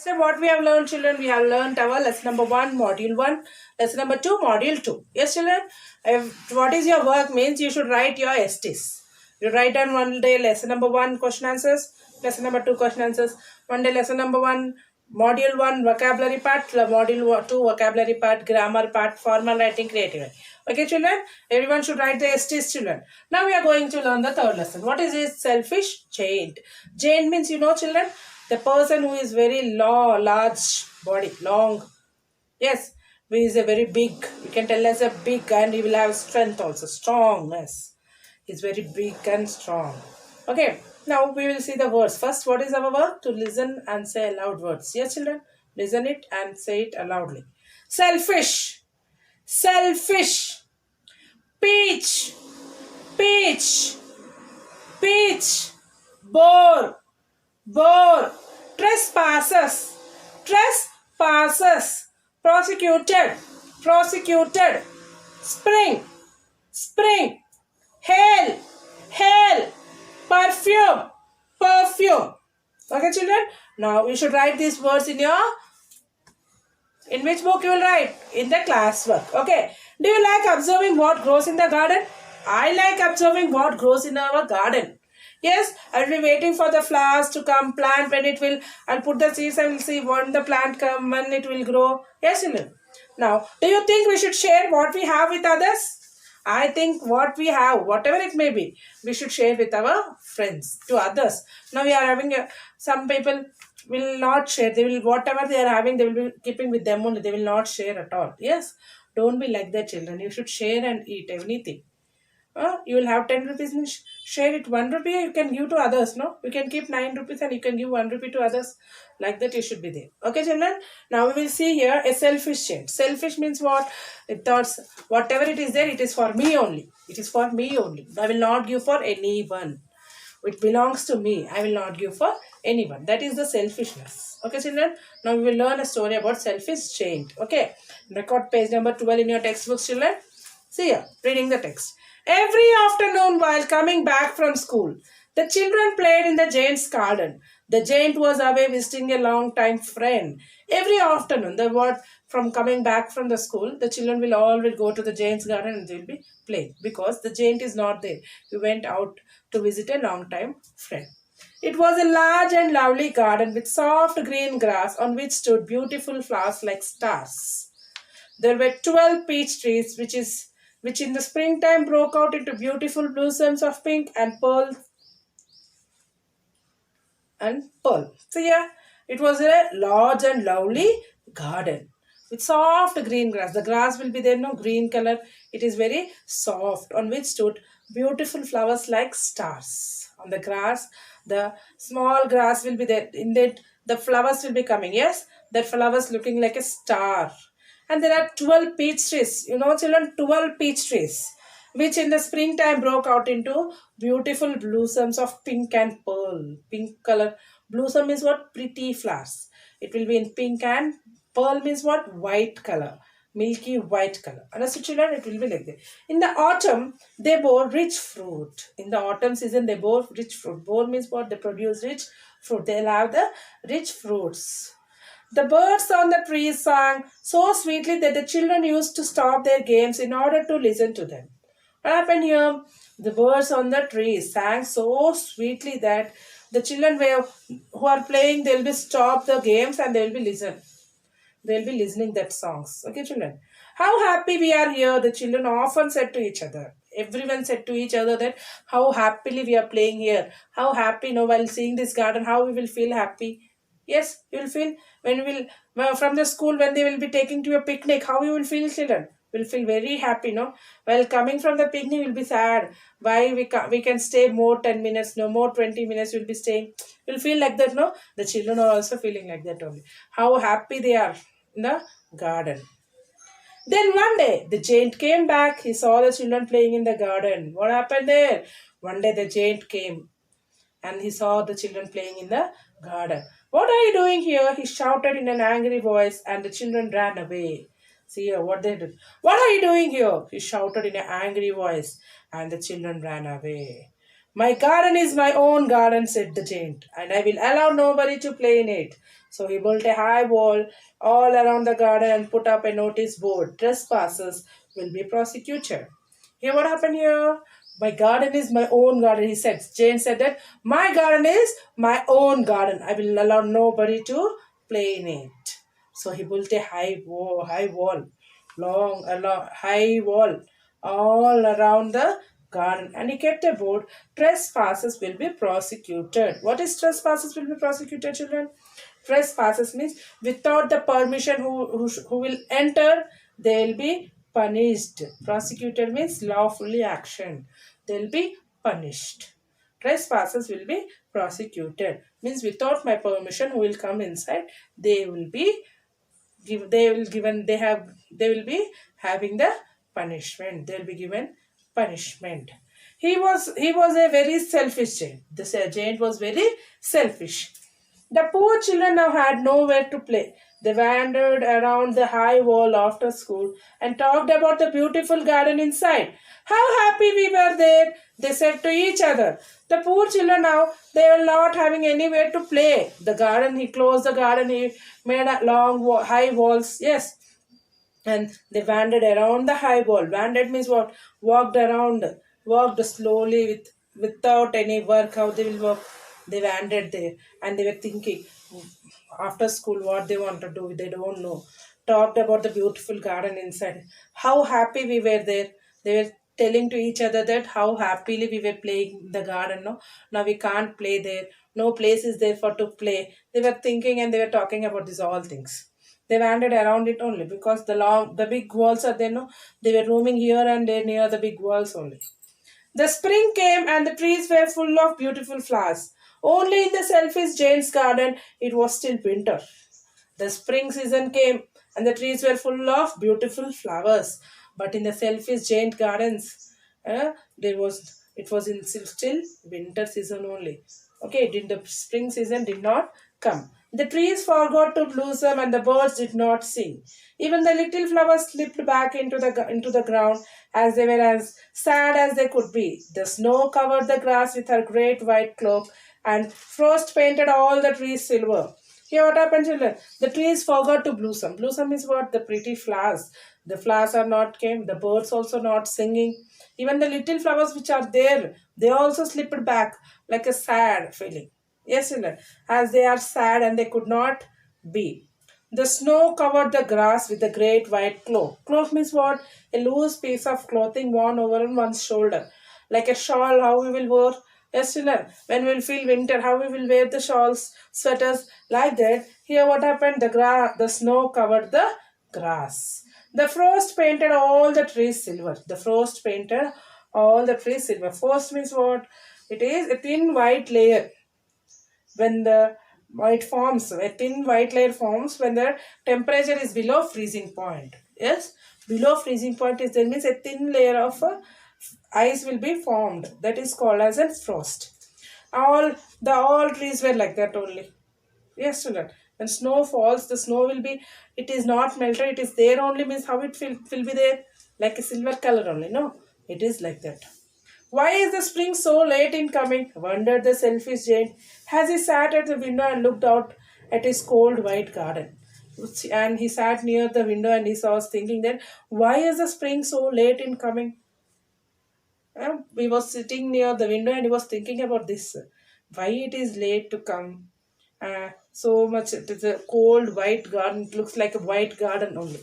So what we have learned, children, we have learned our lesson number 1, module 1, lesson number 2, module 2. Yes, children, if what is your work means you should write your STs. You write down one day lesson number 1 question answers, lesson number 2 question answers, one day lesson number 1, module 1 vocabulary part, module 2 vocabulary part, grammar part, formal writing, creative writing. Okay, children, everyone should write the STs, children. Now we are going to learn the third lesson. What is this? Selfish giant. Giant means, children, the person who is very large body, long. Yes, he is a very big. You can tell as a big, and he will have strength also, strongness. He's very big and strong. Okay, now we will see the words. First, what is our work? To listen and say aloud words. Yes, children, listen it and say it aloudly. Selfish, selfish. Peach, peach, peach. Bore, bore. Trespassers, trespassers. Prosecuted, prosecuted. Spring, spring. Hail, hail. Perfume, perfume. Okay, children. Now you should write these words in which book you will write? In the classwork. Okay. Do you like observing what grows in the garden? I like observing what grows in our garden. Yes, I will be waiting for the flowers to come, plant when it will. I'll put the seeds, I will see when the plant come, when it will grow. Yes, children. Now, do you think we should share what we have with others? I think what we have, whatever it may be, we should share with our friends, to others. Now we are having some people will not share. They will, whatever they are having, they will be keeping with them only. They will not share at all. Yes, don't be like that, children. You should share and eat everything. You will have 10 rupees and share it 1 rupee you can give to others. No, you can keep 9 rupees and you can give 1 rupee to others. Like that you should be there. Okay, children. Now we will see here a selfish change. Selfish means what? It thoughts whatever it is there, it is for me only. It is for me only. I will not give for anyone. It belongs to me. I will not give for anyone. That is the selfishness. Okay, children. Now we will learn a story about selfish change. Okay. Record page number 12 in your textbooks, children. See here, reading the text. Every afternoon while coming back from school, the children played in the giant's garden. The giant was away visiting a long-time friend. Every afternoon, from coming back from the school, the children will all go to the giant's garden and they will be playing because the giant is not there. He went out to visit a long-time friend. It was a large and lovely garden with soft green grass on which stood beautiful flowers like stars. There were 12 peach trees, which in the springtime broke out into beautiful blossoms of pink and pearl. So yeah, it was a large and lovely garden with soft green grass. The grass will be there, no green color. It is very soft, on which stood beautiful flowers like stars. On the grass, the small grass will be there. In that, the flowers will be coming. Yes, that flowers looking like a star. And there are 12 peach trees. Children, 12 peach trees, which in the springtime broke out into beautiful blossoms of pink and pearl. Pink color. Blossom is what? Pretty flowers. It will be in pink, and pearl means what? White color. Milky white color. Understood, children? It will be like that. In the autumn, they bore rich fruit. In the autumn season, they bore rich fruit. Bore means what? They produce rich fruit. They'll have the rich fruits. The birds on the trees sang so sweetly that the children used to stop their games in order to listen to them. What happened here? The birds on the trees sang so sweetly that the children who are playing, they'll be stop the games and they'll be listen. They'll be listening that songs. Okay, children. How happy we are here, the children often said to each other. Everyone said to each other that how happily we are playing here. How happy, while seeing this garden, how we will feel happy. Yes, you will feel when you will from the school when they will be taking to a picnic. How you will feel, children? Will feel very happy, no? While coming from the picnic, you will be sad. Why we can stay more 10 minutes, no more 20 minutes. You'll be staying. You'll feel like that, no? The children are also feeling like that only. How happy they are in the garden. Then one day the giant came back. He saw the children playing in the garden. What happened there? One day the giant came and he saw the children playing in the garden. What are you doing here? He shouted in an angry voice, and the children ran away. See here what they did. What are you doing here? He shouted in an angry voice, and the children ran away. My garden is my own garden, said the giant, and I will allow nobody to play in it. So he built a high wall all around the garden and put up a notice board. Trespassers will be prosecuted. Here, what happened here? My garden is my own garden, he said. Jane said that my garden is my own garden. I will allow nobody to play in it. So he built a high wall, high wall all around the garden, and he kept a board. Trespassers will be prosecuted. What is trespassers will be prosecuted, children? Trespassers means without the permission who will enter, they will be punished. Prosecuted means lawfully action. They will be punished. Trespassers will be prosecuted. Means without my permission who will come inside, they will be they will be having the punishment. They will be given punishment. He was a very selfish giant. This giant was very selfish. The poor children now had nowhere to play. They wandered around the high wall after school and talked about the beautiful garden inside. How happy we were there, they said to each other. The poor children now, they were not having anywhere to play. The garden, he closed the garden, he made a high walls, yes. And they wandered around the high wall. Wandered means what? Walked around, walked slowly without any work. How they will walk? They wandered there and they were thinking after school what they want to do. They don't know. Talked about the beautiful garden inside. How happy we were there. They were telling to each other that how happily we were playing in the garden. No, now we can't play there. No place is there for to play. They were thinking and they were talking about these all things. They wandered around it only because the big walls are there. No, they were roaming here and there near the big walls only. The spring came and the trees were full of beautiful flowers. Only in the selfish Jane's garden it was still winter. The spring season came and the trees were full of beautiful flowers. But in the selfish Jane gardens, there was it was in still winter season only. Okay, the spring season did not come. The trees forgot to blossom and the birds did not sing. Even the little flowers slipped back into the ground as they were as sad as they could be. The snow covered the grass with her great white cloak, and frost painted all the trees silver. Here what happened, children? The trees forgot to blossom. Blossom is what? The pretty flowers. The flowers are not came. The birds also not singing. Even the little flowers which are there, they also slipped back like a sad feeling. Yes, children. As they are sad and they could not be. The snow covered the grass with a great white cloak. Cloak means what? A loose piece of clothing worn over on one's shoulder. Like a shawl, how we will wear. Yes, children. When we will feel winter, how we will wear the shawls, sweaters, like that. Here what happened? The snow covered the grass. The frost painted all the trees silver. The frost painted all the trees silver. Frost means what? It is a thin white layer when the white forms, a thin white layer forms when the temperature is below freezing point. Yes, below freezing point is, that means a thin layer of ice will be formed. That is called as a frost. All trees were like that only. Yes, children. When snow falls, the snow will be, it is not melted, it is there only, means how it will be there? Like a silver color only. No, it is like that. Why is the spring so late in coming? Wondered the selfish Jane as he sat at the window and looked out at his cold white garden. And he sat near the window and he was thinking that why is the spring so late in coming? He was sitting near the window and he was thinking about this. Why it is late to come? So much, it is a cold white garden. It looks like a white garden only.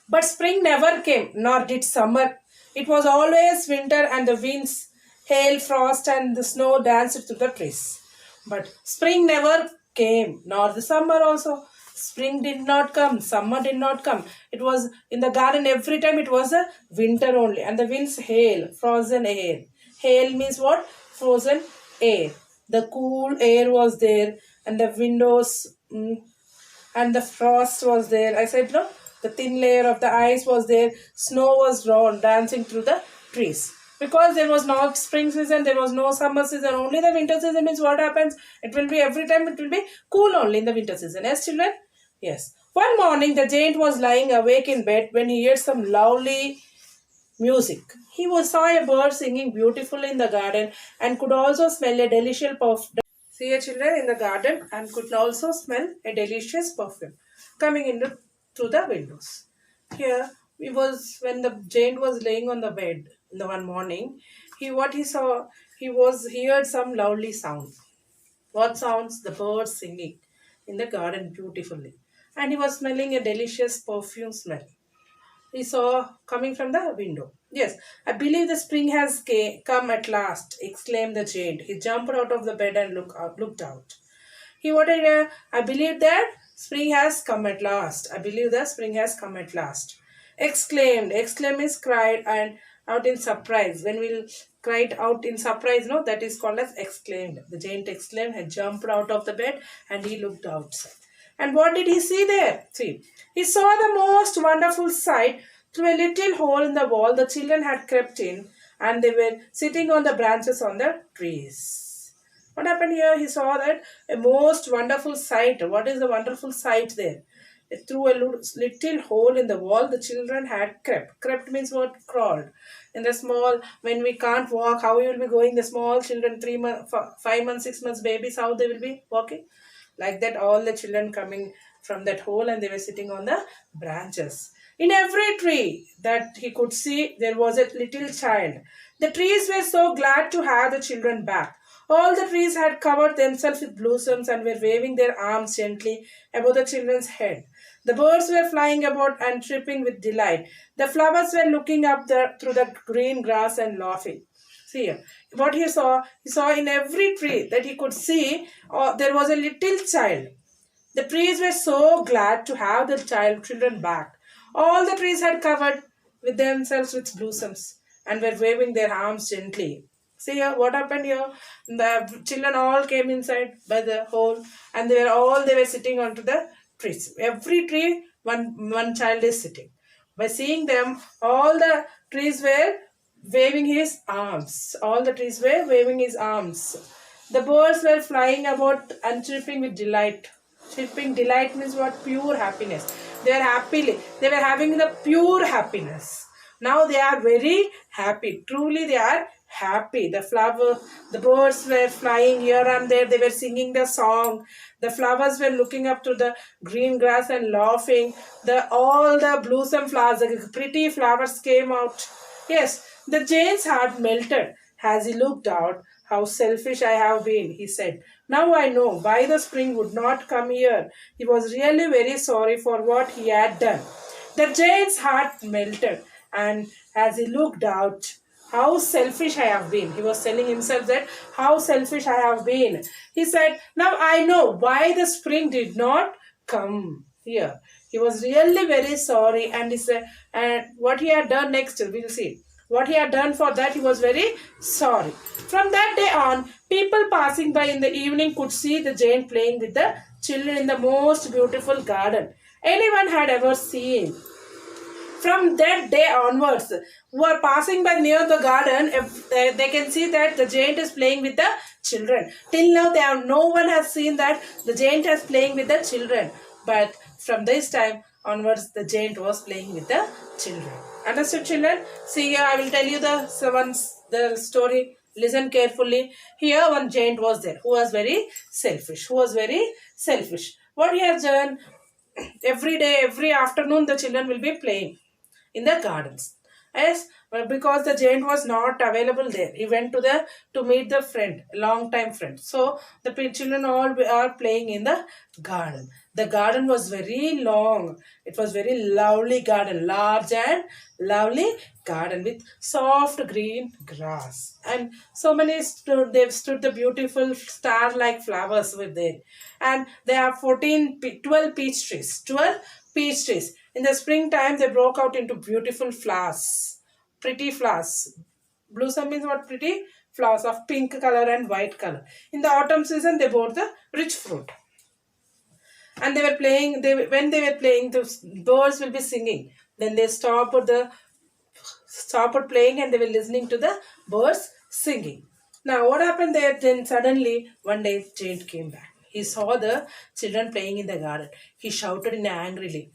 But spring never came, nor did summer. It was always winter, and the winds, hail, frost, and the snow danced through the trees. But spring never came, nor the summer also. Spring did not come, summer did not come. It was in the garden every time it was a winter only, and the winds, hail, frozen air. Hail means what? Frozen air. The cool air was there, and the windows. And the frost was there. I said no, the thin layer of the ice was there. Snow was drawn, dancing through the trees. Because there was no spring season, there was no summer season, only the winter season means what happens? It will be every time it will be cool only in the winter season. Yes, children? Yes. One morning the giant was lying awake in bed when he heard some lovely music. He was saw a bird singing beautifully in the garden and could also smell a delicious perfume. See a children in the garden and could also smell a delicious perfume coming into through the windows. Here he was when the giant was laying on the bed in the one morning. He saw he heard some lovely sound. What sounds? The birds singing in the garden beautifully, and he was smelling a delicious perfume smell he saw coming from the window. Yes, I believe the spring has come at last, exclaimed the giant. He jumped out of the bed and looked out. He wanted I believe that spring has come at last. I believe that spring has come at last. Exclaimed. Exclaim is cried and out in surprise. When we'll cry it out in surprise, no, that is called as exclaimed. The giant exclaimed, had jumped out of the bed and he looked outside. And what did he see there? See, he saw the most wonderful sight through a little hole in the wall the children had crept in and they were sitting on the branches on the trees. What happened here? He saw that a most wonderful sight. What is the wonderful sight there? Through a little hole in the wall, the children had crept. Crept means what? Crawled. In the small, when we can't walk, how we will be going? The small children, 3 months, 5 months, 6 months babies, how they will be walking? Like that, all the children coming from that hole and they were sitting on the branches. In every tree that he could see, there was a little child. The trees were so glad to have the children back. All the trees had covered themselves with blossoms and were waving their arms gently above the children's head. The birds were flying about and chirping with delight. The flowers were looking up through the green grass and laughing. See here, what he saw in every tree that he could see, there was a little child. The trees were so glad to have the children back. All the trees had covered with themselves with blossoms and were waving their arms gently. See here, what happened here? The children all came inside by the hole and they were sitting onto the trees. Every tree, one child is sitting. By seeing them, all the trees were waving his arms. All the trees were waving his arms. The birds were flying about and chirping with delight. Chirping delight means what? Pure happiness. They were having the pure happiness. Now they are very happy. Truly they are happy. The birds were flying here and there. They were singing the song. The flowers were looking up to the green grass and laughing. All the blossom flowers, the pretty flowers came out. Yes, the giant's heart melted as he looked out. How selfish I have been, he said. Now I know why the spring would not come here. He was really very sorry for what he had done. The giant's heart melted, and as he looked out, how selfish I have been. He was telling himself that how selfish I have been. He said, now I know why the spring did not come here. He was really very sorry, and he said, and what he had done next, we'll see. What he had done for that, he was very sorry. From that day on, people passing by in the evening could see the giant playing with the children in the most beautiful garden anyone had ever seen. From that day onwards, who are passing by near the garden, if they can see that the giant is playing with the children. Till now, no one has seen that the giant is playing with the children. But from this time onwards, the giant was playing with the children. Understood, children? See here, I will tell you the story. Listen carefully. Here, one giant was there who was very selfish. What he has done, every day, every afternoon, the children will be playing in the gardens. Yes, but because the giant was not available there, he went to meet the friend, long time friend. So the children all are playing in the garden. The garden was very long. It was very lovely garden, large and lovely garden with soft green grass. And so many they've stood the beautiful star-like flowers were there. And there are 12 peach trees. 12 peach trees. In the springtime, they broke out into beautiful flowers, pretty flowers. Blossom means what? Pretty flowers of pink color and white color. In the autumn season, they bore the rich fruit. And they were playing. When they were playing, the birds will be singing. Then they stopped playing, and they were listening to the birds singing. Now, what happened there? Then suddenly, one day, giant came back. He saw the children playing in the garden. He shouted angrily.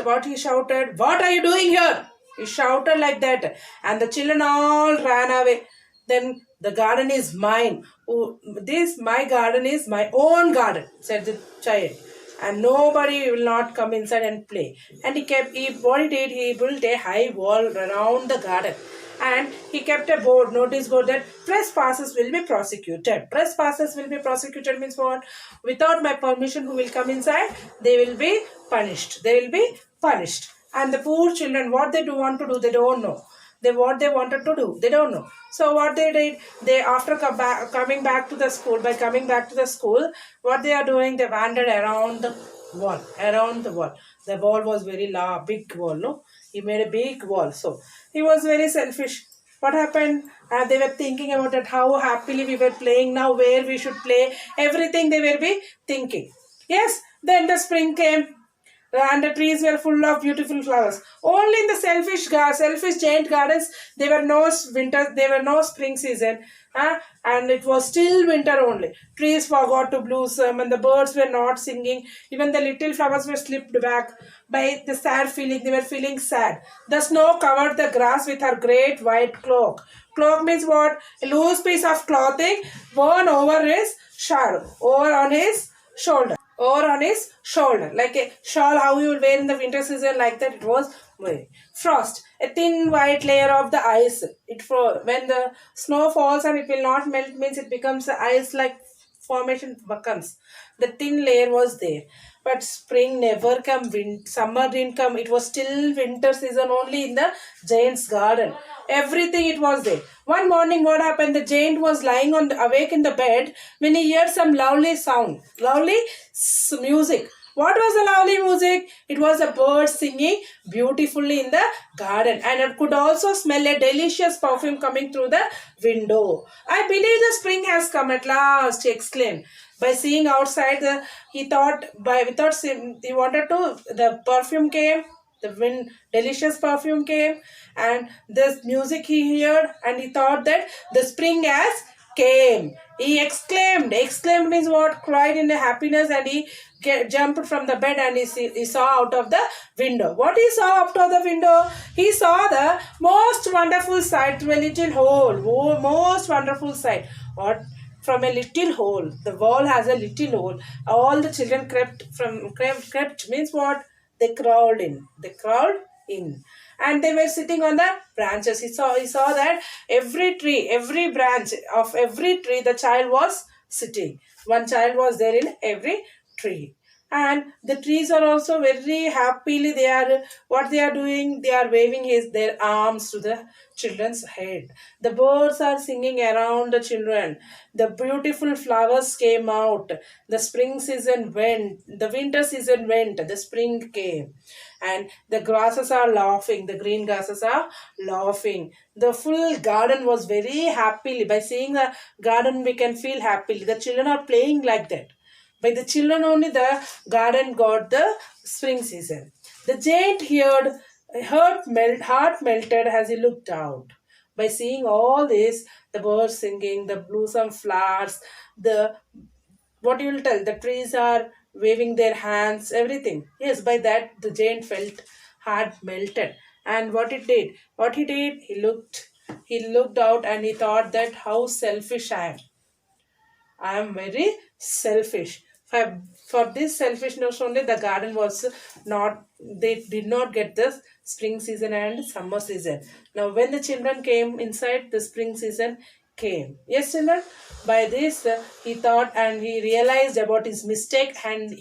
What he shouted, "What are you doing here?" He shouted like that, and the children all ran away. Then the garden is mine. Oh, this my garden is my own garden, said the child, and nobody will not come inside and play. And what he did, he built a high wall around the garden, and he kept a board, notice board, that trespassers will be prosecuted. Trespassers will be prosecuted means what? Without my permission, who will come inside? They will be punished. They will be punished. And the poor children, what they do want to do, they don't know. What they wanted to do, they don't know. So what they did, they after coming back to the school, by coming back to the school, what they are doing, they wandered around the wall, around the wall. The wall was very large, big wall, no? He made a big wall. So he was very selfish. What happened? They were thinking about it, how happily we were playing, now where we should play, everything they will be thinking. Yes, then the spring came, and the trees were full of beautiful flowers. Only in the selfish giant gardens, there were no winter, there were no spring season, and it was still winter only. Trees forgot to blossom, and the birds were not singing. Even the little flowers were slipped back by the sad feeling. They were feeling sad. The snow covered the grass with her great white cloak. Cloak means what? A loose piece of clothing worn over his shadow, over on his shoulder, or on his shoulder, like a shawl how you will wear in the winter season, like that it was wearing. Frost, a thin white layer of the ice. When the snow falls and it will not melt, means it becomes the ice like formation becomes. The thin layer was there. But spring never come, summer didn't come. It was still winter season only in the giant's garden. Everything it was there. One morning, what happened? The giant was lying awake in the bed when he heard some lovely sound, lovely music. What was the lovely music? It was a bird singing beautifully in the garden, and it could also smell a delicious perfume coming through the window. I believe the spring has come at last, he exclaimed. By seeing outside, he thought he wanted to. The perfume came. The delicious perfume came, and this music he heard, and he thought that the spring has came. He exclaimed. Exclaimed means what? Cried in happiness, and he jumped from the bed, and he saw out of the window. What he saw out of the window? He saw the most wonderful sight through a little hole. Oh, most wonderful sight. What? From a little hole. The wall has a little hole. All the children crept means what? They crawled in. They crawled in. And they were sitting on the branches. He saw that every tree, every branch of every tree, the child was sitting. One child was there in every tree. And the trees are also very happily, what they are doing, they are waving their arms to the children's head. The birds are singing around the children. The beautiful flowers came out. The spring season went, the winter season went, the spring came, and the grasses are laughing, the green grasses are laughing. The full garden was very happily. By seeing the garden, we can feel happily. The children are playing like that. By the children only, the garden got the spring season. The giant heart melted as he looked out. By seeing all this, the birds singing, the blossom flowers, the what you will tell, the trees are waving their hands, everything. Yes, by that the giant felt heart melted. And what he did, he looked out, and he thought that how selfish I am. I am very selfish. For this selfishness only, the garden was not, they did not get the spring season and summer season. Now, when the children came inside, the spring season came. Yes, children? By this, he thought and he realized about his mistake, and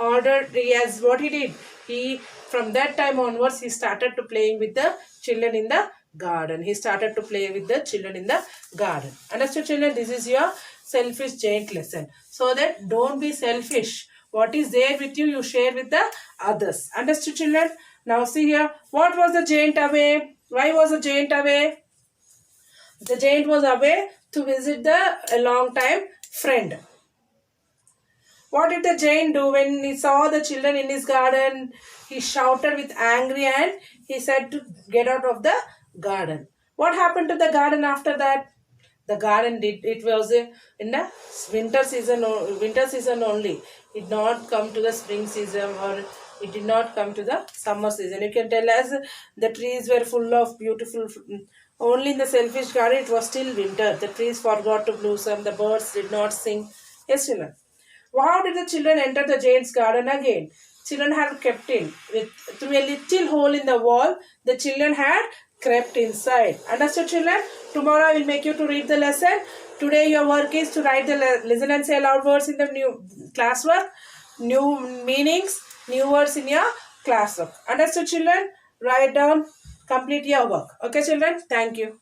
what he did, from that time onwards, he started to playing with the children in the garden. He started to play with the children in the garden. Understood, children? This is your selfish giant lesson. So that don't be selfish. What is there with you, you share with the others. Understood, children? Now see here. What was the giant away? Why was the giant away? The giant was away to visit a long time friend. What did the giant do when he saw the children in his garden? He shouted with angry, and he said to get out of the garden. What happened to the garden after that? The garden it was in the winter season only. It did not come to the spring season or It did not come to the summer season. You can tell as the trees were full of beautiful. Only in the selfish garden it was still winter. The trees forgot to blossom. The birds did not sing. Yes, children. How did the children enter the giant's garden again? Children had kept in with through a little hole in the wall. The children had crept inside. Understood, children? Tomorrow I will make you to read the lesson. Today your work is to write the listen and say aloud words in the new classwork, new meanings, new words in your classwork. Understood, children? Write down, complete your work. Okay, children? Thank you.